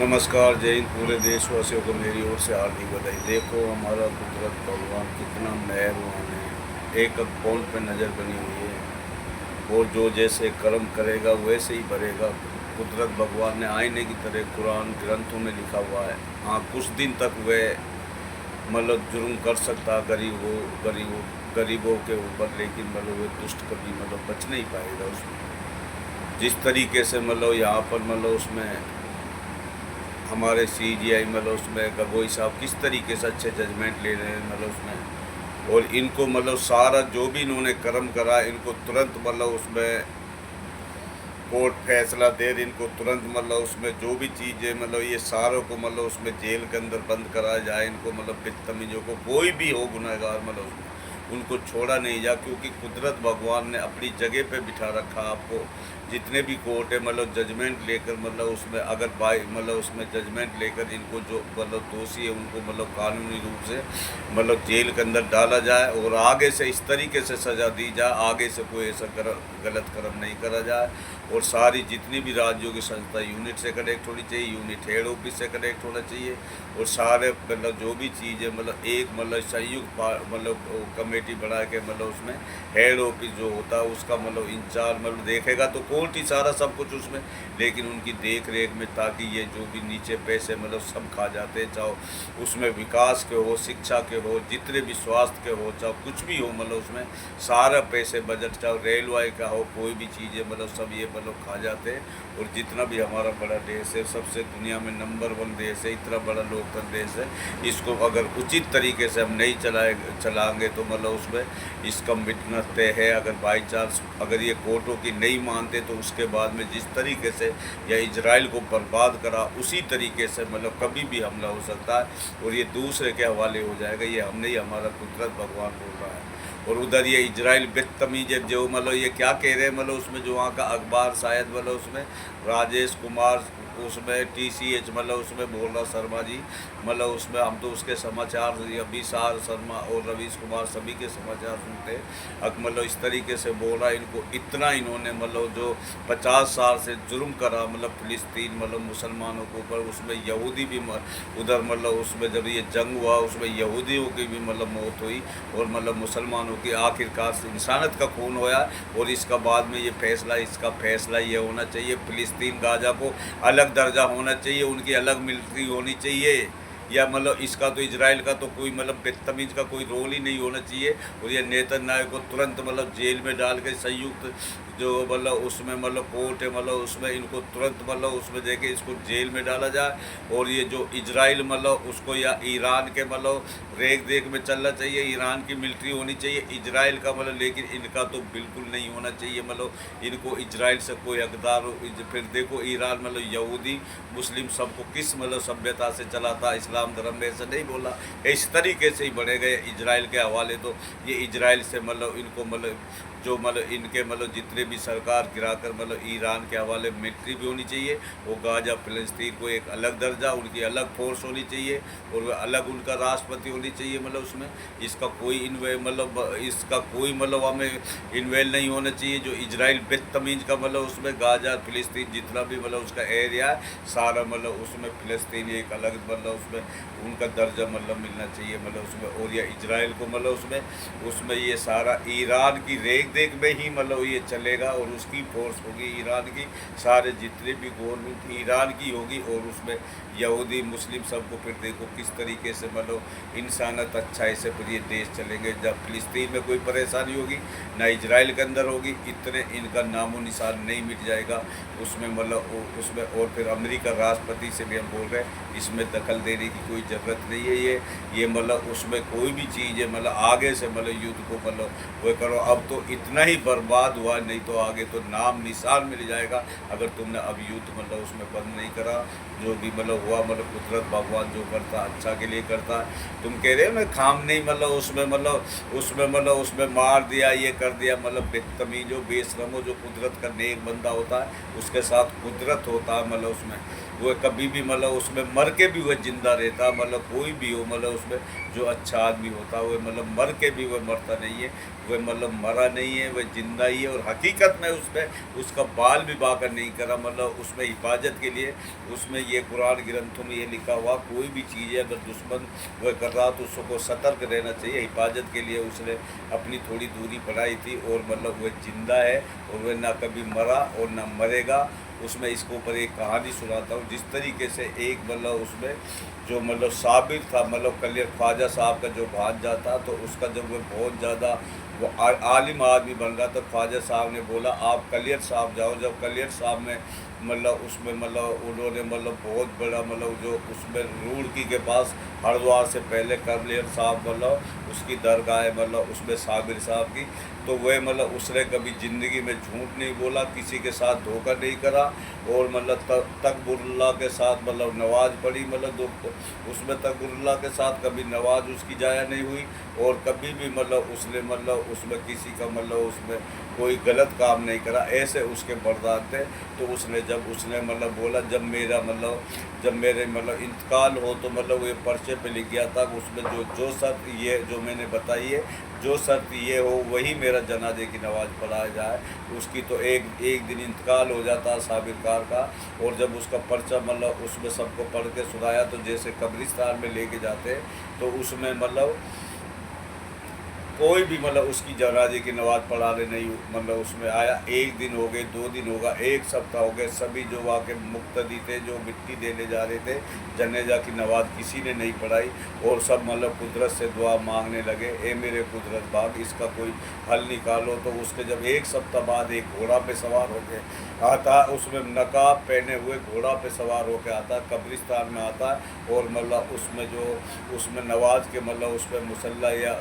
नमस्कार, जय हिंद। पूरे देशवासियों को मेरी ओर से हार्दिक बधाई। देखो हमारा कुदरत भगवान कितना मेहरबान है। एक एक पौंड पे नज़र बनी हुई है और जो जैसे कर्म करेगा वैसे ही भरेगा। कुदरत भगवान ने आईने की तरह कुरान ग्रंथों में लिखा हुआ है। हाँ, कुछ दिन तक वह जुर्म कर सकता गरीबों के ऊपर, लेकिन वह दुष्ट कभी बच नहीं पाएगा उसमें। जिस तरीके से यहाँ पर उसमें हमारे CGI उसमें गगोई साहब किस तरीके से अच्छे जजमेंट ले रहे हैं उसमें। और इनको सारा जो भी इन्होंने कर्म करा, इनको तुरंत उसमें कोर्ट फैसला दे रही, इनको तुरंत उसमें जो भी चीज़ें ये सारों को उसमें जेल के अंदर बंद करा जाए। इनको बदतमीजों को, कोई भी हो गुनहगार उसमें उनको छोड़ा नहीं जा, क्योंकि कुदरत भगवान ने अपनी जगह पे बिठा रखा आपको। जितने भी कोर्ट है जजमेंट लेकर उसमें अगर उसमें जजमेंट लेकर इनको जो दोषी है उनको कानूनी रूप से जेल के अंदर डाला जाए और आगे से इस तरीके से सज़ा दी जाए, आगे से कोई ऐसा गलत कर्म नहीं करा जाए। और सारी जितनी भी राज्यों की संस्था यूनिट से कनेक्ट होनी चाहिए, यूनिट हेड ऑफिस से कनेक्ट होना चाहिए। और सारे जो भी चीज़ है एक संयुक्त कमेटी बना के उसमें हेड ऑफिस जो होता है उसका इंचार्ज देखेगा तो कोर्ट ही सारा सब कुछ उसमें, लेकिन उनकी देख रेख में, ताकि ये जो भी नीचे पैसे सब खा जाते हैं, चाहे उसमें विकास के हो, शिक्षा के हो, जितने भी स्वास्थ्य के हो, चाहे कुछ भी हो उसमें सारा पैसे बजट, चाहे रेलवे का हो, कोई भी चीज़ें सब ये खा जाते हैं। और जितना भी हमारा बड़ा देश है, सबसे दुनिया में नंबर 1 देश है, इतना बड़ा लोकतंत्र देश है, इसको अगर उचित तरीके से हम नहीं चलाएंगे तो उसमें इसका मिटना तय है। अगर बाई चांस अगर ये कोर्टों की नहीं मानते तो उसके बाद में जिस तरीके से या इजराइल को बर्बाद करा, उसी तरीके से कभी भी हमला हो सकता है और ये दूसरे के हवाले हो जाएगा। ये हम नहीं, हमारा कुदरत भगवान बोल रहा है। और उधर ये इजराइल बदतमीज जो ये क्या कह रहे हैं उसमें जो वहाँ का अखबार शायद उसमें राजेश कुमार उसमें TCH उसमें बोल रहा शर्मा जी, उसमें हम तो उसके समाचार अभिसार शर्मा और रवीश कुमार सभी के समाचार सुनते हैं। अब इस तरीके से बोल रहा, इनको इतना इन्होंने जो 50 साल से जुर्म करा फिलिस्तीन मुसलमानों के ऊपर, उसमें यहूदी भी उधर उसमें जब ये जंग हुआ उसमें यहूदियों की भी मौत हुई और मुसलमानों की आखिरकार इंसानियत का खून होया। और इसका बाद में इसका फैसला ये होना चाहिए, फिलिस्तीन गाजा को अलग दर्जा होना चाहिए, उनकी अलग मिलिट्री होनी चाहिए, या इसका तो इजराइल का तो कोई बदतमीज का कोई रोल ही नहीं होना चाहिए। और ये नेतन्याहू को तुरंत जेल में डाल के संयुक्त जो उसमें कोर्ट है उसमें इनको तुरंत उसमें देके इसको जेल में डाला जाए। और ये जो इजराइल उसको या ईरान के रेख देख में चलना चाहिए, ईरान की मिलिट्री होनी चाहिए इजराइल का लेकिन इनका तो बिल्कुल नहीं होना चाहिए। इनको इजराइल से कोई हकदार हो। फिर देखो ईरान यहूदी मुस्लिम सबको किस सभ्यता से चला था, इस्लाम धर्म में ऐसा नहीं बोला। इस तरीके से ही बढ़े गए इजराइल के हवाले। तो ये इजराइल से इनको जो इनके जितने भी सरकार गिराकर ईरान के हवाले मिलिट्री भी होनी चाहिए। वो गाजा फिलिस्तीन को एक अलग दर्जा, उनकी अलग फोर्स होनी चाहिए और वह अलग उनका राष्ट्रपति होनी चाहिए। उसमें इसका कोई इसका कोई हमें इन्वेल नहीं होना चाहिए। जो इजराइल बदतमीज का उसमें गाजा फिलिस्तीन जितना भी उसका एरिया है सारा उसमें फिलिस्तीन एक अलग उसमें उनका दर्जा मिलना चाहिए उसमें। और यह इजराइल को उसमें ये सारा ईरान की रेख देख में ही ये चलेगा और उसकी फोर्स होगी ईरान की, सारे जितने भी गवर्नमेंट ईरान की होगी। और उसमें यहूदी मुस्लिम सबको फिर देखो किस तरीके से इंसानियत अच्छाई से फिर ये देश चलेंगे। जब फिलिस्तीन में कोई परेशानी होगी ना इजराइल के अंदर होगी, इतने इनका नामो निशान नहीं मिट जाएगा उसमें उसमें। और फिर अमेरिका राष्ट्रपति से भी हम बोल रहे हैं इसमें दखल देने की कोई ज़रूरत नहीं है। ये उसमें कोई भी चीज़ है आगे से युद्ध को वो करो। अब तो इतना ही बर्बाद हुआ, नहीं तो आगे तो नाम निशान मिल जाएगा अगर तुमने अब युद्ध उसमें बंद नहीं करा। जो भी हुआ कुदरत भगवान जो करता अच्छा के लिए करता है। तुम कह रहे हो ना खाम नहीं उसमें मार दिया, ये कर दिया, बदतमीजो बेशरमो जो कुदरत का नेक बंदा होता है उसके साथ कुदरत होता है उसमें वो कभी भी उसमें मर के भी वह जिंदा रहता, मतलब कोई भी हो, मतलब उसमें जो अच्छा आदमी होता है वह मतलब मर के भी वह मरता नहीं है, वह मतलब मरा नहीं है, वह जिंदा ही है। और हकीकत में उसमें उसका बाल भी बाकर नहीं करा, मतलब उसमें हिफाजत के लिए उसमें ये कुरान ग्रंथों में ये लिखा हुआ कोई भी चीज़ है अगर दुश्मन वह कर रहा तो उसको सतर्क रहना चाहिए। हिफाजत के लिए उसने अपनी थोड़ी दूरी बनाई थी और मतलब वह जिंदा है और वह ना कभी मरा और ना मरेगा। उसमें इसके ऊपर एक कहानी सुनाता हूँ। जिस तरीके से एक मतलब उसमें जो मतलब साबिर था, मतलब कलियर ख्वाजा साहब का जो भांजा था, तो उसका जब वह बहुत ज़्यादा वो आलिम आदमी बन रहा, तो ख्वाजा साहब ने बोला आप कलियर साहब जाओ। जब कलियर साहब में मतलब उसमें मतलब उन्होंने मतलब बहुत बड़ा मतलब जो उसमें रुड़की के पास हरिद्वार से पहले कलियर साहब मतलब उसकी दरगाह है मतलब उसमें साबिर साहब की, तो वह मतलब उसने कभी ज़िंदगी में झूठ नहीं बोला, किसी के साथ धोखा नहीं करा और मतलब तकबुरुल्लाह के साथ मतलब नमाज पढ़ी, मतलब उसमें तकबुरुल्लाह के साथ कभी नमाज उसकी जाया नहीं हुई और कभी भी मतलब उसने मतलब उसमें किसी का मतलब उसमें कोई गलत काम नहीं करा। ऐसे उसके बरदान थे। तो उसने जब उसने मतलब बोला जब मेरे मतलब इंतकाल हो तो मतलब ये पर्चे पे लिख गया था उसमें जो शर्त ये जो मैंने बताई है, जो शर्त ये हो वही मेरा जनाजे की नमाज़ पढ़ाया जाए। उसकी तो एक दिन इंतकाल हो जाता साबिर कार का, और जब उसका पर्चा मतलब उसमें सबको पढ़ के सुनाया तो जैसे कब्रिस्तान में लेके जाते तो उसमें मतलब कोई भी मतलब उसकी जनाजे की नमाज़ पढ़ाने नहीं मतलब उसमें आया। एक दिन हो गए, 2 दिन होगा, एक सप्ताह हो गए, सभी जो वहाँ के मुक्तदी थे जो मिट्टी देने जा रहे थे जनाजा की नमाज़ किसी ने नहीं पढ़ाई और सब मतलब कुदरत से दुआ मांगने लगे, ए मेरे कुदरत बाग इसका कोई हल निकालो। तो उसके जब एक सप्ताह बाद एक घोड़ा पे सवार होके आता, उसमें नकाब पहने हुए घोड़ा पे सवार होके आता, कब्रिस्तान में आता और मतलब उसमें जो उसमें नवाज के मतलब उसमें मुसल्ला या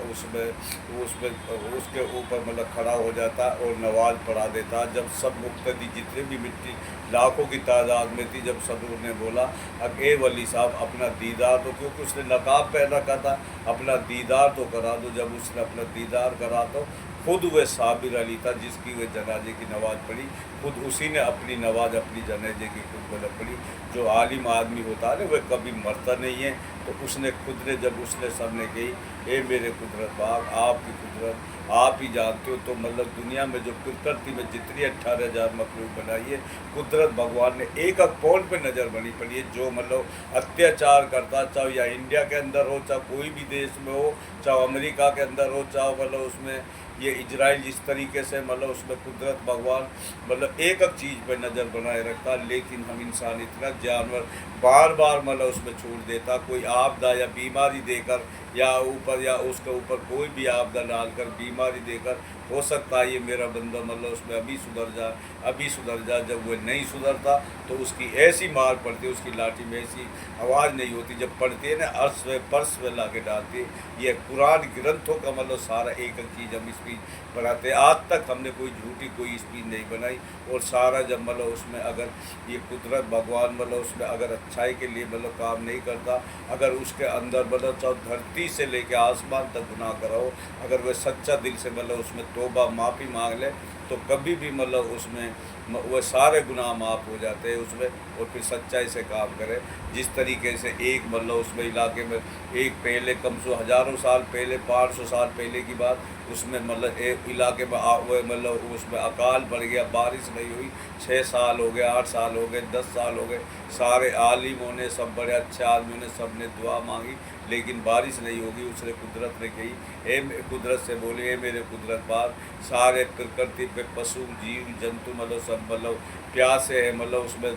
उसके ऊपर मतलब खड़ा हो जाता और नमाज पढ़ा देता। जब सब मुक्तदी जितने भी मिट्टी लाखों की तादाद में थी, जब सदूर ने बोला अब ए वली साहब अपना दीदार तो, क्योंकि उसने नकाब पहन रखा था, अपना दीदार तो करा दो। जब उसने अपना दीदार करा तो खुद वह साबिर अली था जिसकी वह जनाजे की नमाज़ पढ़ी, खुद उसी ने अपनी नमाज अपनी जनाजे की खुद मतलब पढ़ी। जो आलिम आदमी होता है वह कभी मरता नहीं है। तो उसने खुद ने जब उसने सबने कही ए मेरे कुदरत बाग आपकी कुदरत आप ही जानते हो, तो मतलब दुनिया में जो प्रकृति में जितनी 18,000 मखलूक बनाई है, कुदरत भगवान ने एक एक पॉइंट पे नज़र बनी पड़ी है। जो मतलब अत्याचार करता, चाहे या इंडिया के अंदर हो, चाहे कोई भी देश में हो, चाहे अमेरिका के अंदर हो, चाहे मतलब उसमें ये इजराइल, जिस तरीके से मतलब उसमें कुदरत भगवान मतलब एक एक चीज़ पे नज़र बनाए रखता। लेकिन हम इंसान इतना जानवर बार बार मतलब उसमें छोड़ देता, कोई आपदा या बीमारी देकर या ऊपर या उसके ऊपर कोई भी आपदा डालकर बीमारी देकर, हो सकता है ये मेरा बंदा मतलब उसमें अभी सुधर जा। जब वो नहीं सुधरता तो उसकी ऐसी मार पड़ती है, उसकी लाठी में ऐसी आवाज़ नहीं होती, जब पड़ती है ना अर्श में पर्स में ला के डालती है। ये कुरान ग्रंथों का मतलब सारा एक एक चीज़ हम स्पीच बनाते हैं। आज तक हमने कोई झूठी कोई स्पीच नहीं बनाई। और सारा जब मतलब उसमें अगर ये कुदरत भगवान मतलब उसमें अगर अच्छाई के लिए मतलब काम नहीं करता, अगर उसके अंदर मतलब चाहे धरती से लेके आसमान तक गुनाह कराओ, अगर वह सच्चा दिल से मतलब उसमें तौबा माफ़ी मांग ले तो कभी भी मतलब उसमें वह सारे गुनाह माफ़ हो जाते हैं उसमें। और फिर सच्चाई से काम करे। जिस तरीके से एक मतलब उसमें इलाके में एक पहले कम से हज़ारों साल पहले 500 साल पहले की बात, उसमें मतलब एक इलाके में वो मतलब उसमें अकाल पड़ गया, बारिश नहीं हुई, 6 साल हो गए, 8 साल हो गए, 10 साल हो गए। सारे आलिमों ने, सब बड़े अच्छे आदमियों ने, सब ने दुआ मांगी लेकिन बारिश नहीं होगी। उसने कुदरत ने कही ए कुदरत से बोली ए मेरे कुदरत बाग सारे प्रकृति पे पशु जीव जंतु मतलब सब मतलब प्यासे है, मतलब उसमें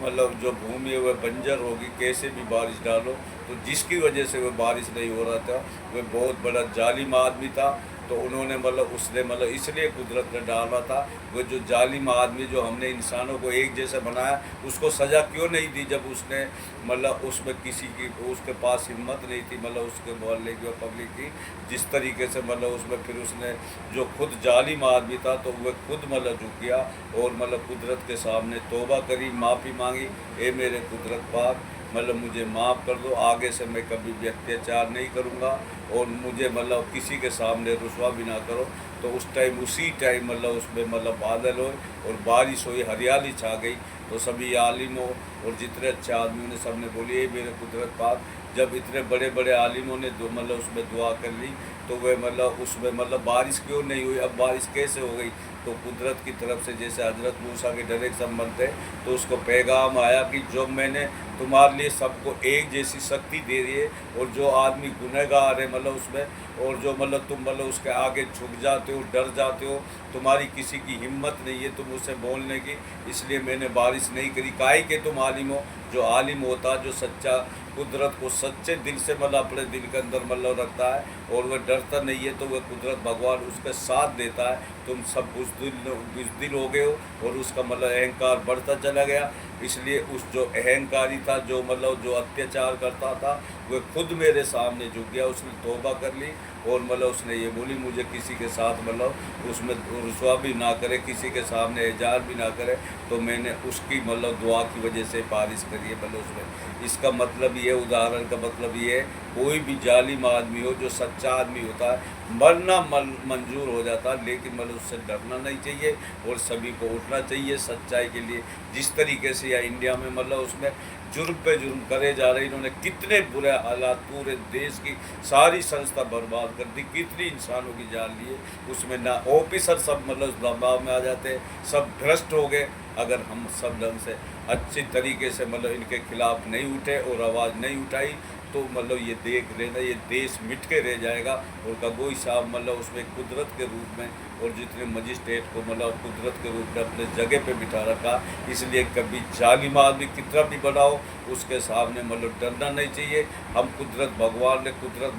मतलब जो भूमि है वह बंजर होगी, कैसे भी बारिश डालो। तो जिसकी वजह से वह बारिश नहीं हो रहा था वह बहुत बड़ा जालिम आदमी था। तो उन्होंने मतलब उसने मतलब इसलिए कुदरत ने डाला था, वो जो जालिम आदमी जो हमने इंसानों को एक जैसे बनाया उसको सज़ा क्यों नहीं दी, जब उसने मतलब उसमें किसी की उसके पास हिम्मत नहीं थी मतलब उसके मोहल्ले की और पब्लिक की। जिस तरीके से मतलब उसमें फिर उसने जो खुद जालिम आदमी था तो वह खुद मतलब झुक गया और मतलब कुदरत के सामने तौबा करी, माफ़ी मांगी ए मेरे कुदरत पाक मतलब मुझे माफ़ कर दो, आगे से मैं कभी भी अत्याचार नहीं करूँगा और मुझे मतलब किसी के सामने रुसवा भी ना करो। तो उस टाइम उसी टाइम मतलब उसमें मतलब बादल हो और बारिश हुई, हरियाली छा गई। तो सभी आलिमों और जितने अच्छे आदमियों ने सब ने बोली ये मेरे कुदरत पाक, जब इतने बड़े बड़े आलिमों ने मतलब उसमें दुआ कर ली तो वे मतलब उसमें मतलब बारिश क्यों नहीं हुई, अब बारिश कैसे हो गई। तो कुदरत की तरफ से जैसे हजरत मूसा के डायरेक्शन बनते तो उसको पैगाम आया कि जो मैंने तुम्हारे लिए सबको एक जैसी शक्ति दे रही है, और जो आदमी गुनहगार है मतलब उसमें, और जो मतलब तुम मतलब उसके आगे झुक जाते हो, डर जाते हो, तुम्हारी किसी की हिम्मत नहीं है तुम उसे बोलने की, इसलिए मैंने बारिश नहीं करी। काहे कि तुम आलिम हो। जो आलिम होता जो सच्चा कुदरत को सच्चे दिल से मतलब अपने दिल के अंदर मतलब रखता है और वह डरता नहीं है, तो वह कुदरत भगवान उसका साथ देता है। तुम सब बुज़दिल हो गए हो और उसका मतलब अहंकार बढ़ता चला गया। इसलिए उस जो अहंकारी था, जो मतलब जो अत्याचार करता था, वह खुद मेरे सामने झुक गया, उसने तौबा कर ली और मतलब उसने ये बोली मुझे किसी के साथ मतलब उसमें रुसवा भी ना करे, किसी के सामने एजार भी ना करे। तो मैंने उसकी मतलब दुआ की वजह से बारिश करी है मतलब उसमें। इसका मतलब ये, उदाहरण का मतलब ये है, कोई भी जालिम आदमी हो, जो सच्चा आदमी होता है, मरना मंजूर हो जाता है, लेकिन मतलब उससे डरना नहीं चाहिए और सभी को उठना चाहिए सच्चाई के लिए। जिस तरीके से या इंडिया में मतलब उसमें जुर्म पे जुर्म करे जा रहे, इन्होंने कितने बुरे हालात, पूरे देश की सारी संस्था बर्बाद कर दी, कितनी इंसानों की जान लिए, उसमें ना ऑफिसर सब मतलब दबाव में आ जाते हैं, सब भ्रष्ट हो गए। अगर हम सब ढंग से अच्छी तरीके से मतलब इनके खिलाफ नहीं उठे और आवाज़ नहीं उठाई, तो मतलब ये देख लेना ये देश मिट के रह जाएगा। और गगोई साहब मतलब उसमें कुदरत के रूप में, और जितने मजिस्ट्रेट को मतलब कुदरत के रूप में अपने जगह पे बिठा रखा। इसलिए कभी जालिम आदमी कितना भी बनाओ, उसके सामने मतलब डरना नहीं चाहिए। हम कुदरत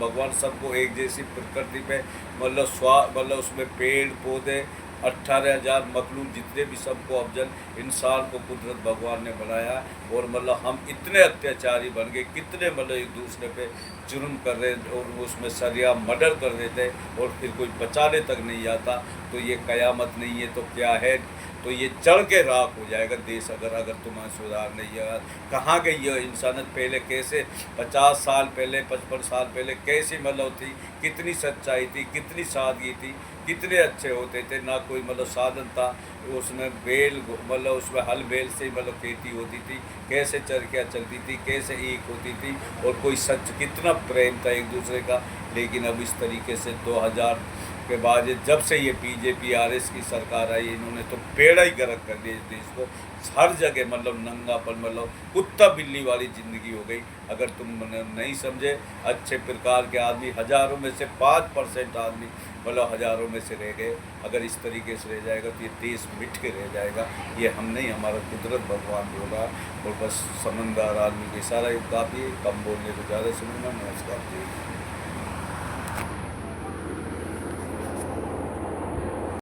भगवान सबको एक जैसी प्रकृति पे मतलब उसमें पेड़ पौधे 18,000 मखलूक जितने भी सबको अफजल इंसान को कुदरत भगवान ने बनाया। और मतलब हम इतने अत्याचारी बन गए, कितने मतलब एक दूसरे पे जुर्म कर रहे और उसमें सरिया मर्डर कर देते और फिर कोई बचाने तक नहीं आता। तो ये कयामत नहीं है तो क्या है। तो ये चढ़ के राख हो जाएगा देश अगर तुम्हारा सुधार नहीं है। कहाँ गई है इंसानियत। पहले कैसे 50 साल पहले 55 साल पहले कैसी मतलब थी, कितनी सच्चाई थी, कितनी सादगी थी, कितने अच्छे होते थे। ना कोई मतलब साधन था, उसमें बैल मतलब उसमें हल बैल से मतलब खेती होती थी, कैसे चरखियाँ चलती थी, कैसे ईख होती थी, और कोई सच कितना प्रेम था एक दूसरे का। लेकिन अब इस तरीके से 2000 के बाद जब से ये बीजेपी आरएस की सरकार आई, इन्होंने तो पेड़ा ही गर्क कर दिया इस देश को। हर जगह मतलब नंगापन, मतलब कुत्ता बिल्ली वाली ज़िंदगी हो गई। अगर तुम नहीं समझे, अच्छे प्रकार के आदमी हज़ारों में से 5% आदमी मतलब हज़ारों में से रह गए। अगर इस तरीके से रह जाएगा तो ये देश मिट के रह जाएगा। ये हम नहीं, हमारा कुदरत भगवान बोला। और बस समझदार आदमी के सारा काफ़ी कम बोलने को ज़्यादा सुनना। नमस्कार जी।